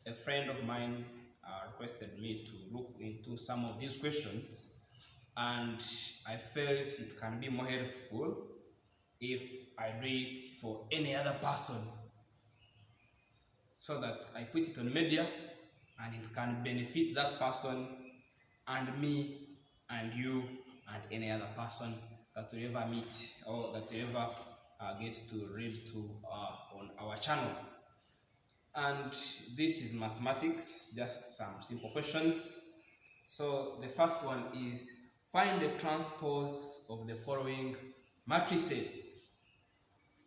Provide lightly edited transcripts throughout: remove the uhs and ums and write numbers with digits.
A friend of mine requested me to look into some of these questions, and I felt it can be more helpful if I do it for any other person, so that I put it on media and it can benefit that person and me and you and any other person that will ever meet or that will ever gets to read to on our channel. And this is mathematics, just some simple questions. So the first one is, find the transpose of the following matrices.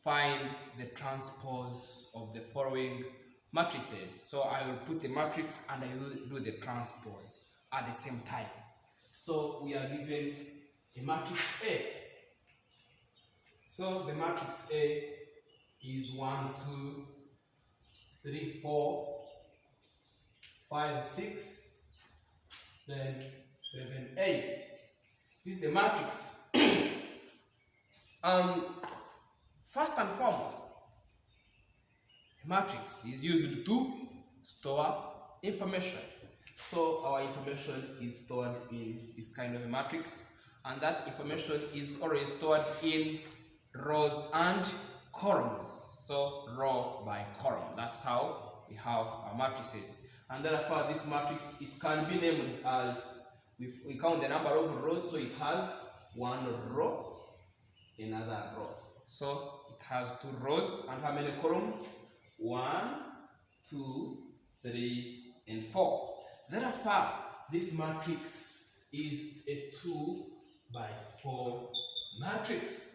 Find the transpose of the following matrices. So I will put the matrix and I will do the transpose at the same time. So we are given a matrix A. So the matrix A is 1, 2, 3, 4, 5, 6, then 7, 8. This is the matrix. First and foremost, a matrix is used to store information. So our information is stored in this kind of a matrix, and that information is already stored in rows and columns. So row by column. That's how we have our matrices. And therefore this matrix, it can be named as, we count the number of rows, so it has one row, another row. So it has 2 rows and how many columns? 1, 2, 3, and 4. Therefore, this matrix is a 2 by 4 matrix.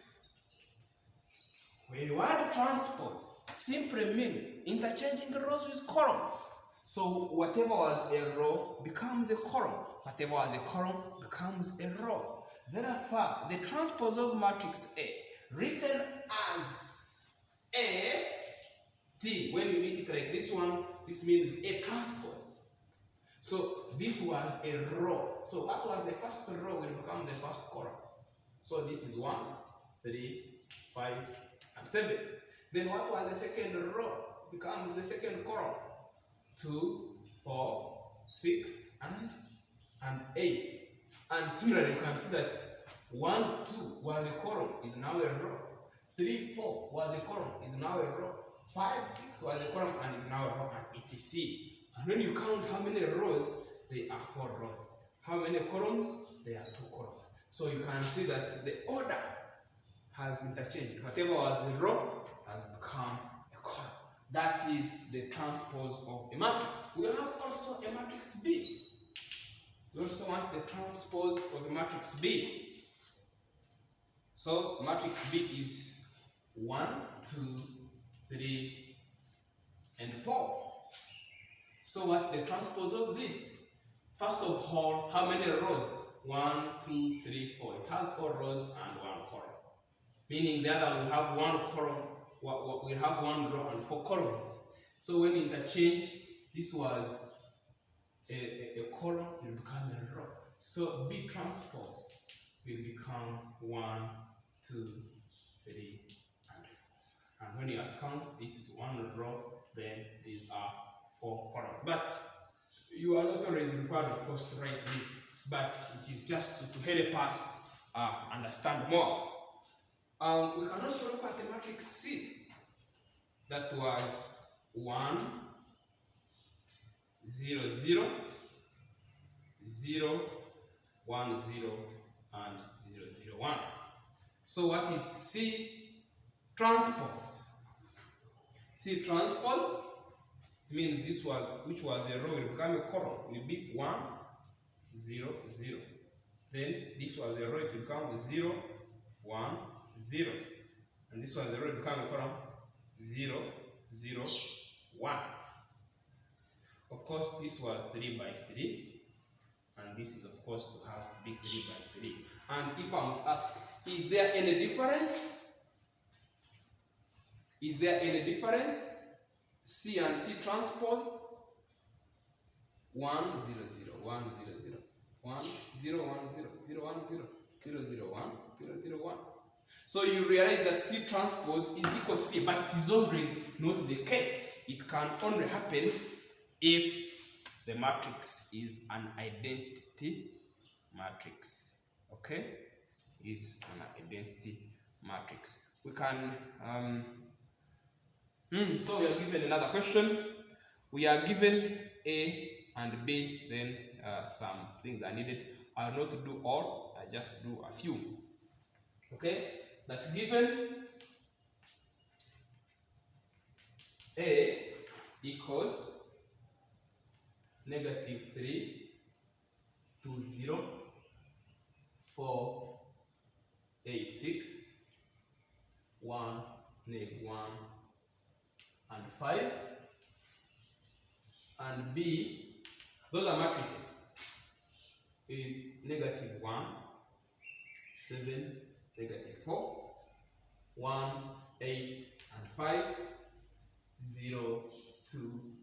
When you add transpose, simply means interchanging rows with columns. So whatever was a row becomes a column. Whatever was a column becomes a row. Therefore, the transpose of matrix A, written as A T, when you make it like this one, this means A transpose. So this was a row. So what was the first row will become the first column. So this is 1, 3, 5, and 7. Then what was the second row becomes the second column. 2, 4, 6, and 8. And similarly, you can see that 1, 2 was a column, is now a row. 3, 4 was a column, is now a row. 5, 6 was a column and is now a row, and etc. And when you count how many rows, there are 4 rows. How many columns? There are 2 columns. So you can see that the order has interchanged. Whatever was a row has become a column. That is the transpose of a matrix. We have also a matrix B. We also want the transpose of a matrix B. So matrix B is 1, 2, 3, and 4. So what's the transpose of this? First of all, how many rows? 1, 2, 3, 4. It has 4 rows and 1 column. Meaning the other will have 1 column, we have 1 row and 4 columns. So when we interchange, this was a column, it will become a row. So B transpose will become 1, 2, 3, and 4. And when you count, this is 1 row, then these are 4 columns. But you are not always required, of course, to write this, but it is just to help us understand more. We can also look at the matrix C. That was 1, 0, 0, 0, 1, 0, and 0, 0, 1. So what is C transpose? C transpose, it means this one, which was a row, will become a column, will be 1, 0, 0. Then this was a row, it will become 0, 1, 0. And this was a row, it will become a column 0, 0, 1. Of course, this was 3 by 3. And this is, of course, has to be 3 by 3. And if I would ask, is there any difference? Is there any difference? C and C transpose? 1, 0, 0, 1, 0, 0, 1, 0, 1, 0, 0, 1, 0, 0, 0, 1, 0, 0, 1. So you realize that C transpose is equal to C, but it is always not the case. it can only happen if the matrix is an identity matrix. Okay, is an identity matrix. We can so we are given another question. We are given A and B, then some things are needed. I will not do all, I just do a few. Okay, that given A equals -3, 2, 0, 4, 8, 6, 1, -1, and 5. And B, those are matrices, is -1, 7, -4, 1, 8, and 5, 0, 2,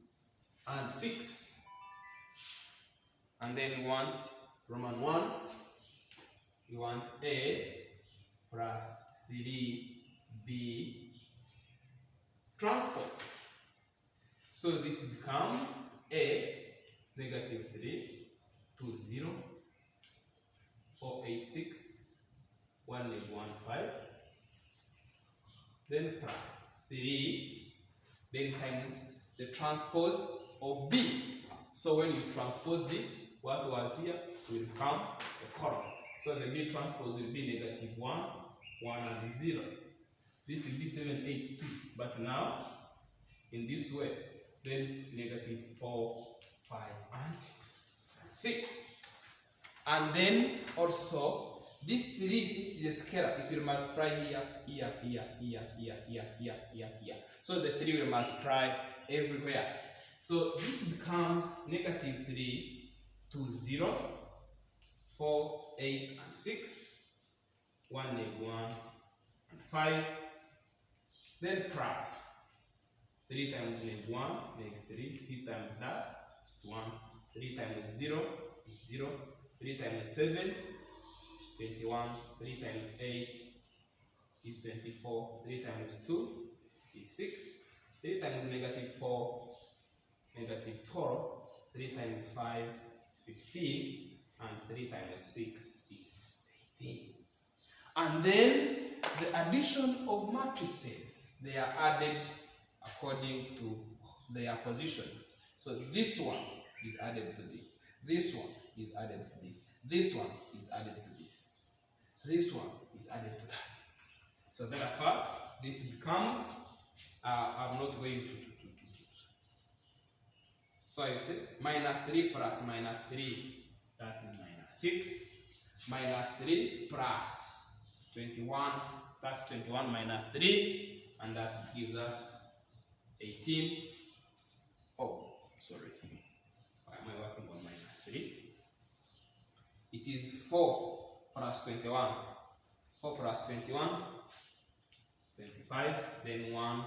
and 6. And then we want Roman 1, we want A plus 3B transpose. So this becomes A -3, 2, 0, 4, 8, 6, 1, 8, 1, 5, then plus 3, then times the transpose of B. So when you transpose this, what was here will become a column. So the B transpose will be -1, 1, and 0. This will be 7, 8, 2. But now, in this way, then -4, 5, and 6. And then also, this 3, since it is a scalar, it will multiply here. So the 3 will multiply everywhere. So this becomes -3, 2, 0, 4, 8, and 6, 1, -1, and 5, then plus 3 times -1, -3, 3 times that, 1, 3 times 0 is 0, 3 times 7, 21, 3 times 8 is 24, 3 times 2 is 6, 3 times -4, -12, 3 times 5 is 15, and 3 times 6 is 18. And then the addition of matrices, they are added according to their positions. So this one is added to this, this one is added to this, this one is added to this, this one is added to that. So therefore, this becomes, I'm not going to. So you see, -3 plus -3, that is -6, -3 plus 21, that's 21 -3, and that gives us 18. Oh, sorry. Why am I working on -3? It is 4 plus 21. 4 plus 21, 25. Then 1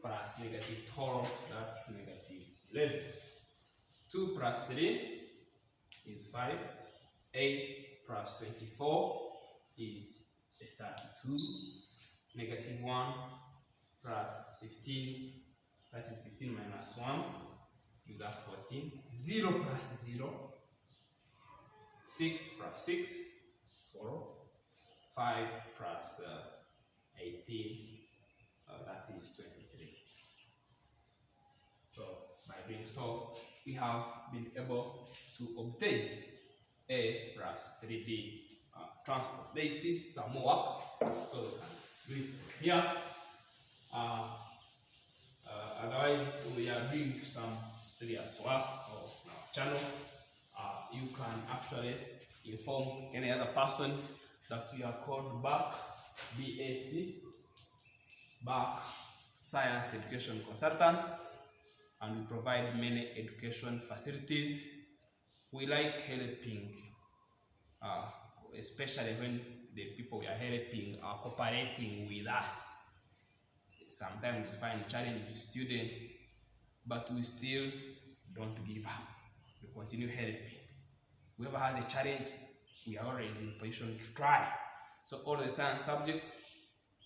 plus -12, that's -11. 2 plus 3 is 5. 8 plus 24 is 32. -1 plus 15, that is 15 minus 1, gives us 14. 0 plus 0, 6 plus 6, 12. 5 plus 18, that is 23. So by doing so, we have been able to obtain A plus 3B transpose. There is still some more work, so we can do it here. Otherwise, we are doing some serious work on our channel. You can actually inform any other person that we are called BAC, BAC, BAC Science Education Consultants, and we provide many education facilities. We like helping, especially when the people we are helping are cooperating with us. Sometimes we find challenges with students, but we still don't give up. We continue helping. Whoever has a challenge, we are always in position to try. So all the science subjects,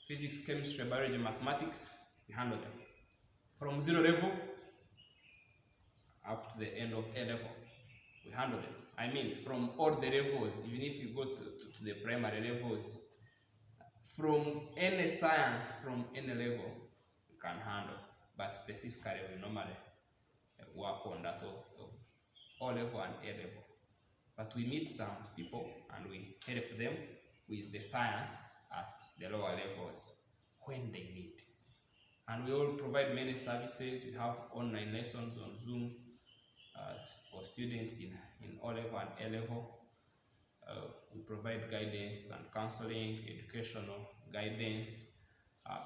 physics, chemistry, biology, mathematics, we handle them. from 0 level up to the end of A level. We handle them. I mean, from all the levels, even if you go to the primary levels, from any science, from any level, we can handle. But specifically, we normally work on that of O level and A level. But we meet some people and we help them with the science at the lower levels when they need. And we all provide many services. We have online lessons on Zoom for students in O level and A level. We provide guidance and counseling, educational guidance,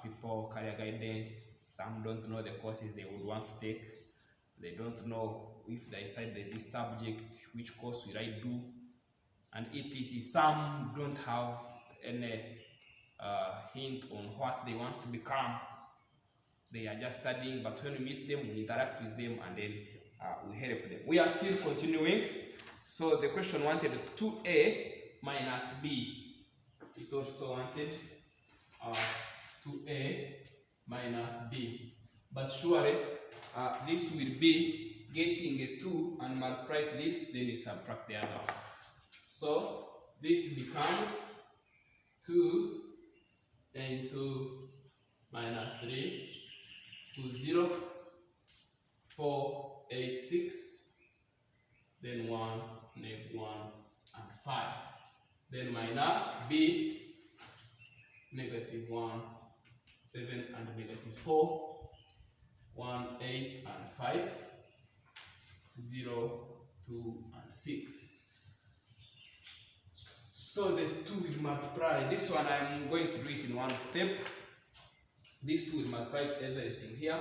people career guidance. Some don't know the courses they would want to take. They don't know if they decide this subject, which course will I do, and etc. Some don't have any hint on what they want to become. They are just studying, but when we meet them, we interact with them, and then we help them. We are still continuing. So the question wanted 2a minus b. It also wanted 2a minus b. But surely this will be getting a 2 and multiply this, then you subtract the other one. So this becomes 2 into minus 3 to 0, 4, 8, 6, then 1, negative 1, and 5. Then minus b, negative 1, 7, and negative 4, 1, 8, and 5, 0, 2, and 6. So the 2 will multiply. This one I'm going to do it in one step. This 2 will multiply everything here.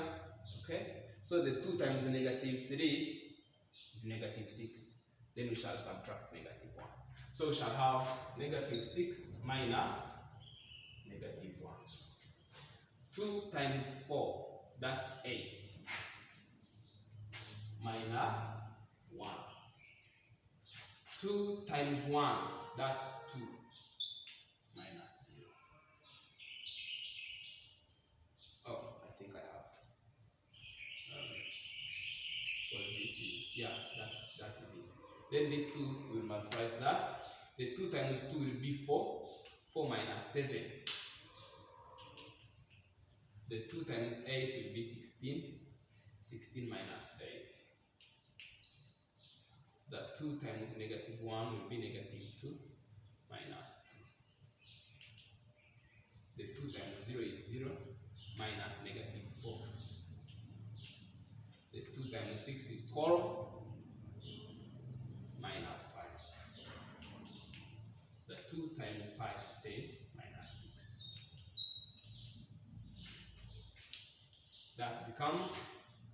Okay? So the 2 times negative 3 is negative 6. Then we shall subtract negative 1. So we shall have negative 6 minus negative 1. 2 times 4, that's 8. Minus 1. 2 times 1, that's 2. Minus 0. Oh, I think I have. Well, this is, yeah, that is it. Then this 2 will multiply that. The 2 times 2 will be 4. 4 minus 7. The 2 times 8 will be 16. 16 minus 8. The 2 times negative 1 will be negative 2 minus 2. The 2 times 0 is 0 minus negative 4. The 2 times 6 is 12 minus 5. The 2 times 5 is 10 minus 6. That becomes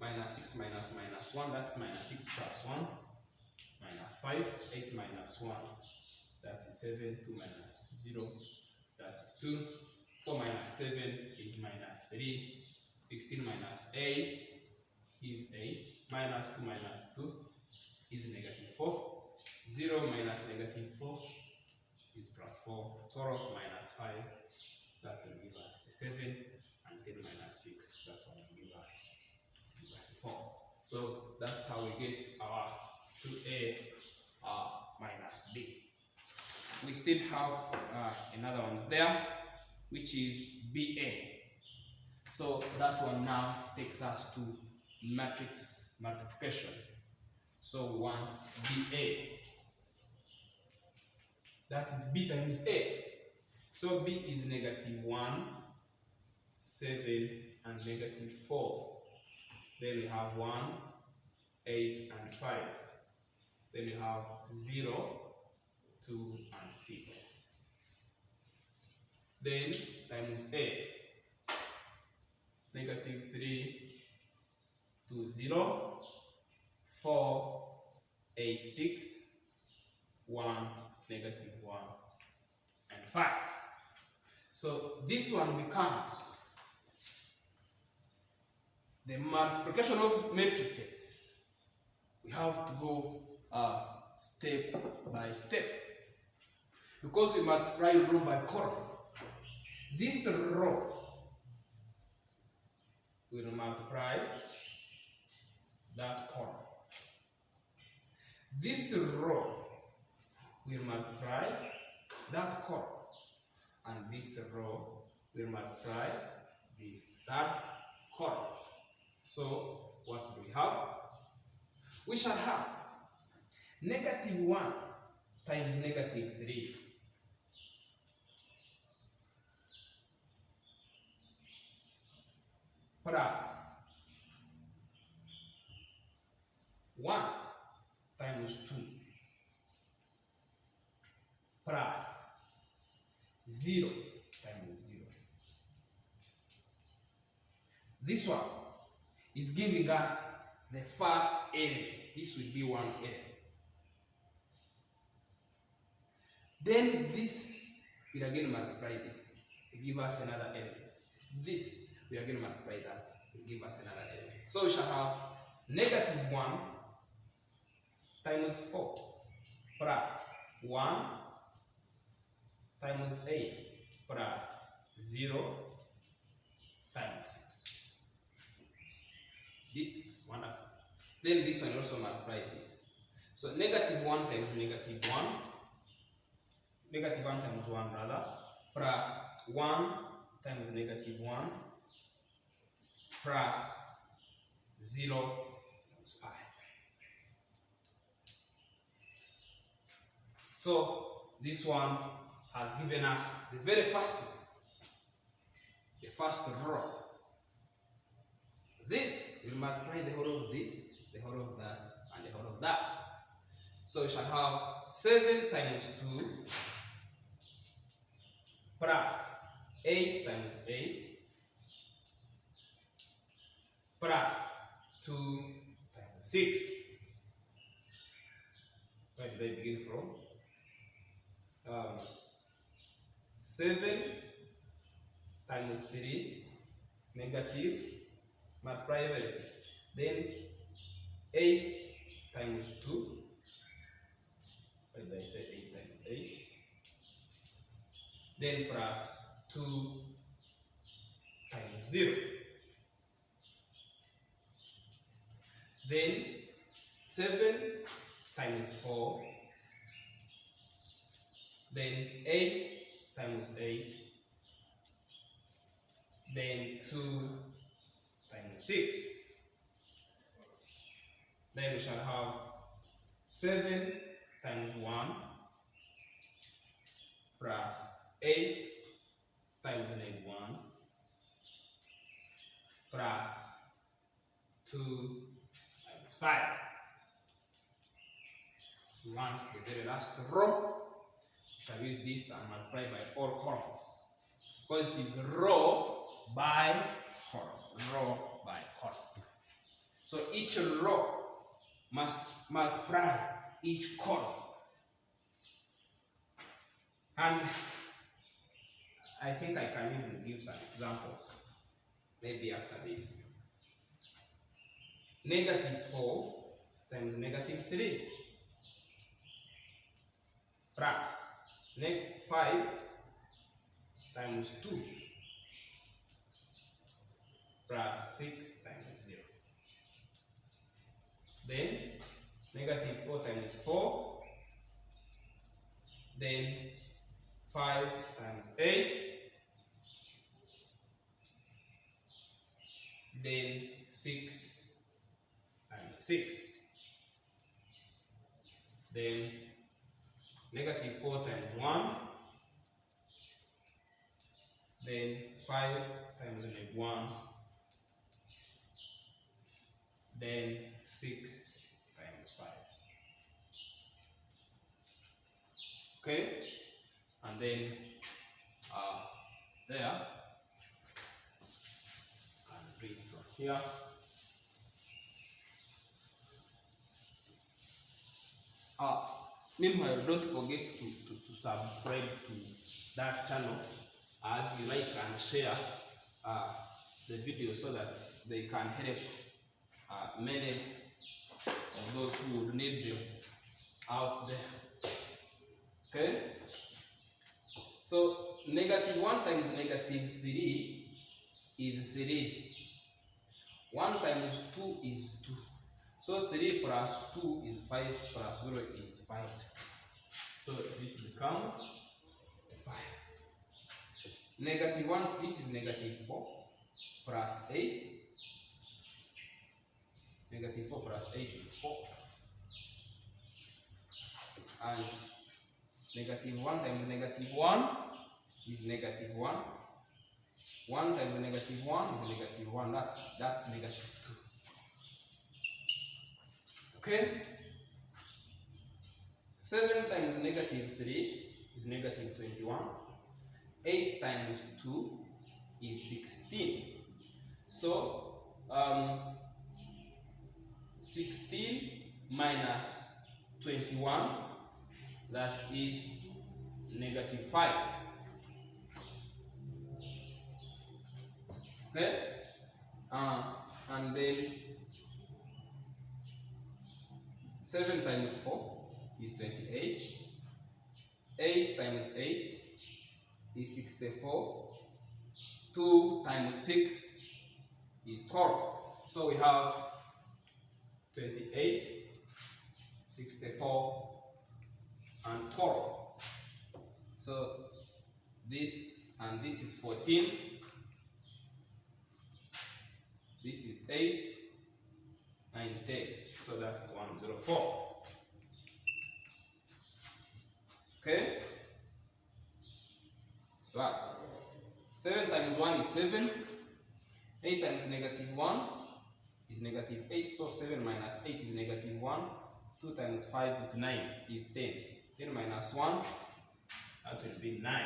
minus 6 minus minus 1. That's minus 6 plus 1. Minus 5, 8 minus 1. That is 7, 2 minus 0. That is 2. 4 minus 7 is minus 3. 16 minus 8 is 8. Minus 2 minus 2 is negative 4. 0 minus negative 4 is plus 4. 12 minus 5, that will give us 7. And 10 minus 6, that one will give us 4. So that's how we get our 2a minus b. We still have another one there, which is BA. So that one now takes us to matrix multiplication. So we want BA. That is B times A. So B is negative 1, 7, and negative 4. Then we have 1, 8, and 5. Then we have 0, 2, and 6. Then times A. Negative 3 to 0, 4, 8, 6, 1, negative 1, and 5. So this one becomes the multiplication of matrices. We have to go step by step, because we multiply row by column. This row will multiply that column. This row will multiply that column, and this row will multiply this third column. So what do we have? We shall have -1 times -3 plus 1 times 2 plus 0 times 0. This one is giving us the first element. This would be one element. Then this will again multiply this, will give us another element. This will again multiply that, will give us another element. So we shall have -1 times 4 plus 1 times 8 plus 0 times 6. This is wonderful. Then this one also multiply this. So -1 times -1, -1 times 1 rather, plus 1 times -1 plus 0 times 5. So this one has given us the very first one, the first row. This will multiply the whole of this, the whole of that, and the whole of that. So we shall have 7 times 2 plus 8 times 8 plus 2 times 6. Where did I begin from? 7 times 3 negative, multiply everything. Then 8 times 2. Why did I say 8 times 8? Then plus 2 times 0. Then 7 times 4. Then 8 times 8. Then 2 times 6. Then we shall have 7 times 1 plus 8 times -1 plus 2 times 5. We want the very last row. We shall use this and multiply by all columns, because it is row by column, row by column. So each row must multiply each column. And I think I can even give some examples, maybe after this. -4 times -3 plus 5 times 2 plus 6 times 0. Then -4 times 4. Then 5 times 8. Then 6 times 6. Then -4 times 1. Then 5 times -1. Then 6 times 5. Okay, and then there, and read from here. Meanwhile, don't forget to subscribe to that channel, as you like and share the video, so that they can help many of those who would need them out there. Okay? So -1 times -3 is 3. 1 times 2 is 2. So 3 plus 2 is 5 plus 0 is 5. So this becomes 5. Negative 1, this is negative 4 plus 8. Negative 4 plus 8 is 4. And negative 1 times negative 1 is negative 1. 1 times negative 1 is negative 1. That's negative 2. Okay? 7 times negative 3 is negative 21. 8 times 2 is 16. So, 16 minus 21, that is negative 5. Okay? And then 7 times 4 is 28. 8 times 8 is 64. 2 times 6 is 12. So we have 28, 64, and 12. So this and this is 14. This is 8, 9, 10. So that's 104. Okay? So that 7 times 1 is 7. 8 times negative 1 is negative 8. So 7 minus 8 is negative 1. 2 times 5 is 9, is 10. 10 minus 1, that will be 9.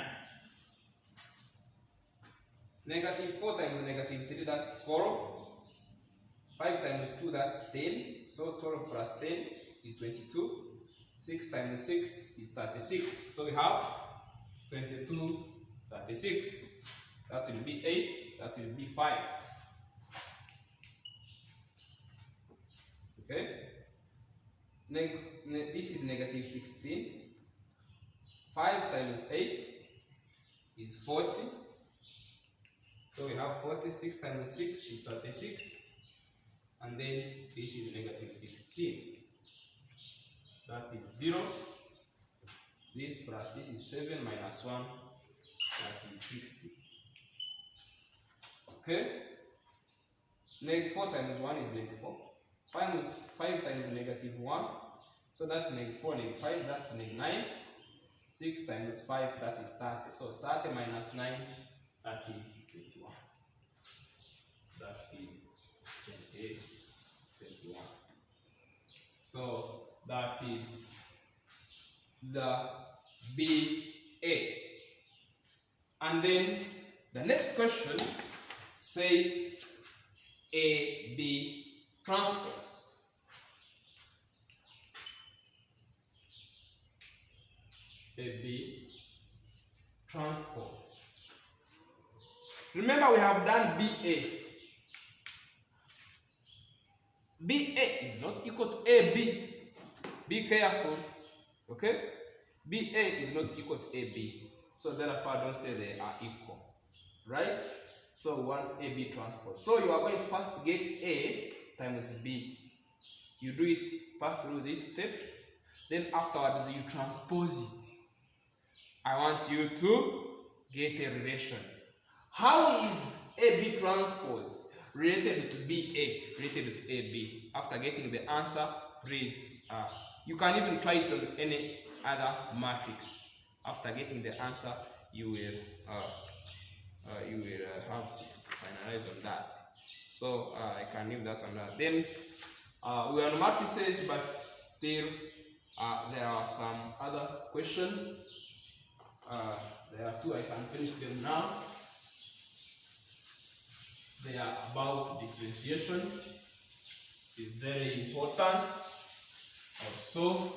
Negative 4 times negative 3, that's 12. 5 times 2, that's 10. So 12 plus 10 is 22. 6 times 6 is 36. So we have 22, 36. That will be 8. That will be 5. Okay? This is negative 16. 5 times 8 is 40. So we have 46 times 6 is 36. And then this is negative 16. That is 0. This plus this is 7 minus 1. That is 60. Okay? Negative 4 times 1 is negative 4. 5 times negative 1. So that's negative 4, negative 5. That's negative 9. 6 times 5, that is 30. So 30 minus 9, that is 21. That is 28, 21. So that is the BA. And then the next question says AB transpose. AB transpose. Remember we have done BA. BA is not equal to AB. Be careful. Okay? BA is not equal to AB. So therefore don't say they are equal. Right? So we want AB transpose. So you are going to first get A times B. You do it, pass through these steps. Then afterwards you transpose it. I want you to get a relation. How is AB transpose related to BA, related to AB? After getting the answer, please, you can even try it on any other matrix. After getting the answer, you will have to finalize on that. So I can leave that on that. Then we are on matrices, but still there are some other questions. There are two, I can finish them now. They are about differentiation. It's very important also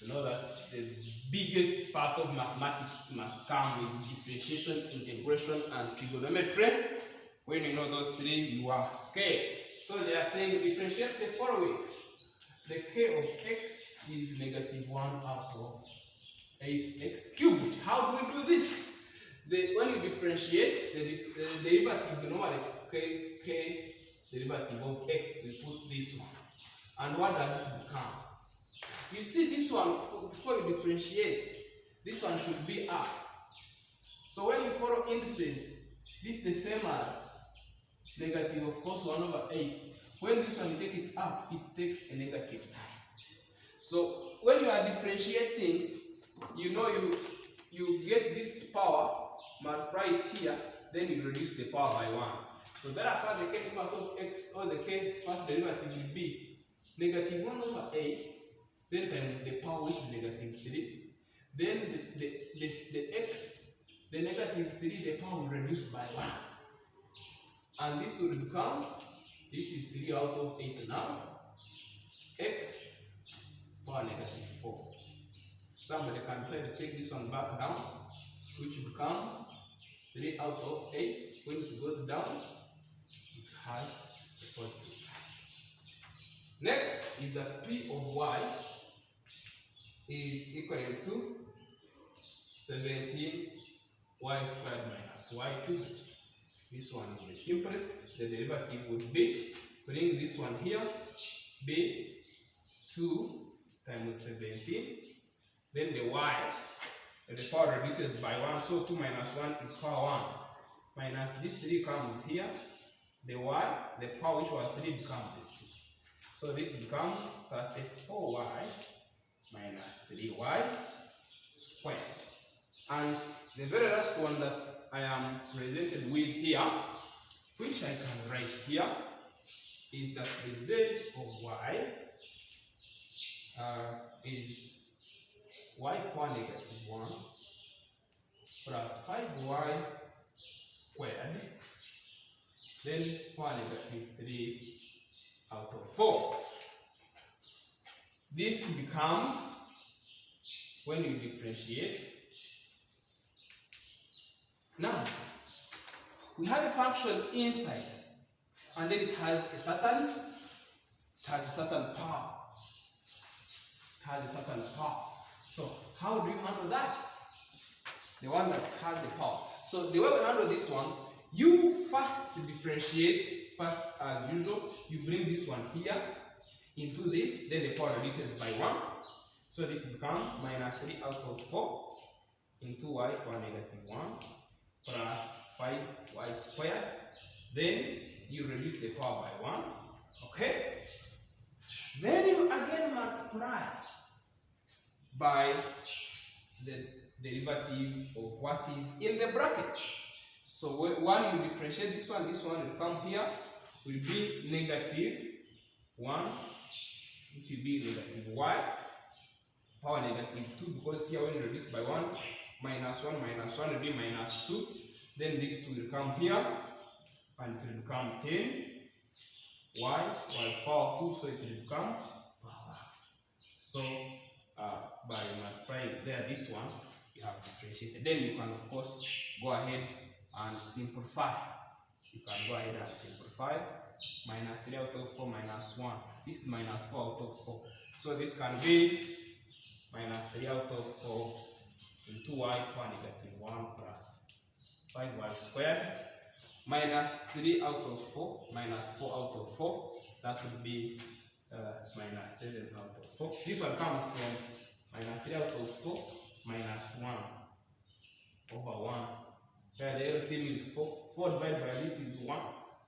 to know that the biggest part of mathematics must come with differentiation, integration, and trigonometry. When you know those three, you are okay. So they are saying differentiate the following. The k of x is negative 1 out of 8x cubed. How do we do this? When you differentiate, the derivative normally k derivative of x, we put this one. And what does it become? You see this one, before you differentiate, this one should be up. So when you follow indices, this is the same as negative, of course, 1 over 8. When this one you take it up, it takes a negative sign. So when you are differentiating, you know you get this power, multiply it here, then you reduce the power by 1. So therefore the k inverse of x, or the k first derivative will be negative 1 over 8, then times the power, which is negative 3. Then the x, the negative 3, the power will reduce by 1. And this will become, this is 3 out of 8 now, x power negative 4. Somebody can decide to take this one back down, which becomes 3 out of 8. When it goes down, it has a positive sign. Next is that p of y is equal to 17 y squared minus y cubed. This one is the simplest. The derivative would be, bring this one here, be 2 times 17. Then the y, the power reduces by 1, so 2 minus 1 is power 1. Minus this 3 comes here. The y, the power which was 3 becomes a 2. So this becomes 34y minus 3y squared. And the very last one that I am presented with here, which I can write here, is that the z of y is y power negative 1 plus 5y squared, then power negative 3 out of 4. This becomes, when you differentiate, now we have a function inside, and then it has a certain power. It has a certain power. So how do you handle that? The one that has the power. So the way we handle this one, you first differentiate, first as usual, you bring this one here into this, then the power reduces by 1. So this becomes minus 3 out of 4 into y power negative 1 plus 5y squared. Then you reduce the power by 1. Okay? Then you again multiply by the derivative of what is in the bracket. So when you differentiate this one will come here, will be negative 1, which will be negative y, power negative 2, because here when you reduce by 1, minus 1 will be minus 2. Then this 2 will come here, and it will become 10. Y was power 2, so it will become power. So by multiplying there this one, you have differentiated. Then you can of course go ahead and simplify. You can go ahead and simplify. Minus 3 out of 4 minus 1. This is minus 4 out of 4. So this can be minus 3 out of 4 into y power negative 1 plus 5y squared. Minus 3 out of 4 minus 4 out of 4. That would be minus 7 out of 4. This one comes from minus 3 out of 4 minus 1 over 1. Where the LCM is 4. 4 divided by this is 1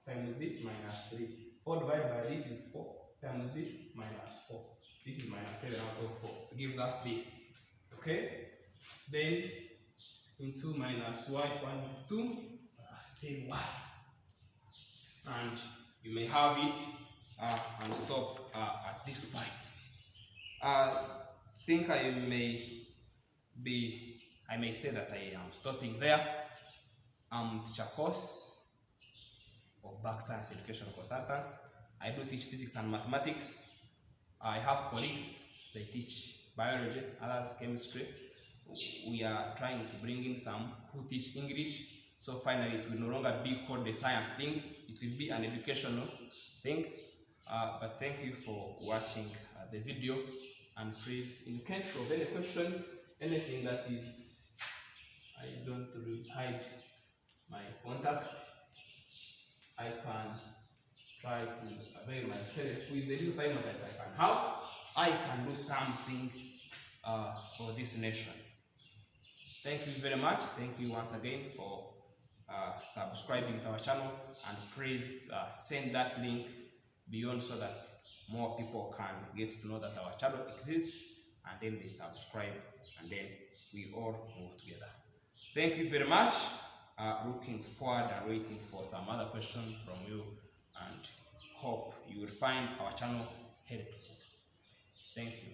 times this minus 3. 4 divided by this is 4 times this minus 4. This is minus 7 out of 4. It gives us this. Okay? Then into minus y power 2 plus 10y. And you may have it and stop at this point. I think I may say that I am stopping there. I'm teacher course of Back Science Education Consultant. I do teach physics and mathematics. I have colleagues, they teach biology, others chemistry. We are trying to bring in some who teach English. So finally it will no longer be called the science thing, it will be an educational thing. But thank you for watching the video, and please, in case of any question, anything that is, I don't really hide my contact, I can try to avail myself with the little time that I can have. I can do something for this nation. Thank you very much. Thank you once again for subscribing to our channel, and please send that link beyond so that more people can get to know that our channel exists, and then they subscribe, and then we all move together. Thank you very much. Looking forward and waiting for some other questions from you, and hope you will find our channel helpful. Thank you.